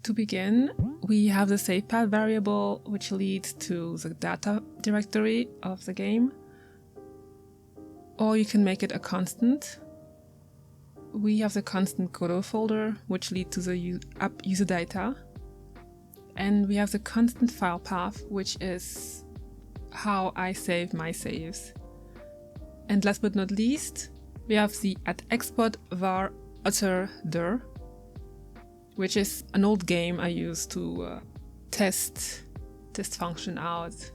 To begin, we have the save path variable, which leads to the data directory of the game, or you can make it a constant. We have the constant Godot folder, which leads to the app user data, and we have the constant file path, which is how I save my saves. And last but not least, we have the @export_var_utter_dir, which is an old game I used to test this function out.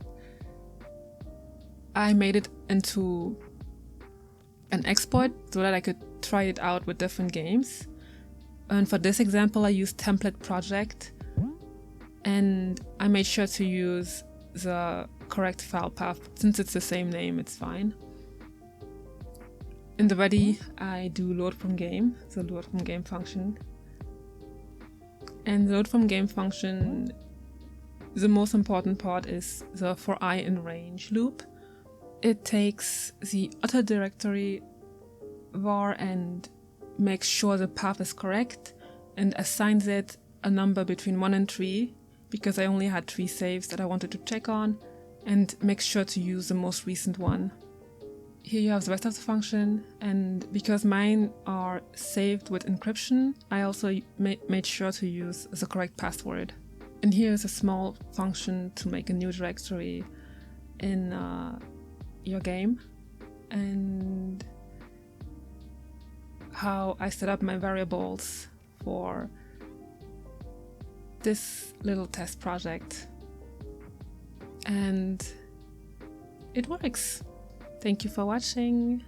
I made it into an export so that I could try it out with different games. And for this example, I used template project, and I made sure to use the correct file path. Since it's the same name, it's fine. In the ready, I do load from game, the load from game function. And the load from game function, the most important part is the for I in range loop. It takes the utter directory var and makes sure the path is correct and assigns it a number between 1 and 3, because I only had 3 saves that I wanted to check on, and makes sure to use the most recent one. Here you have the rest of the function, and because mine are saved with encryption, I also made sure to use the correct password. And here is a small function to make a new directory in your game, and how I set up my variables for this little test project. And it works. Thank you for watching.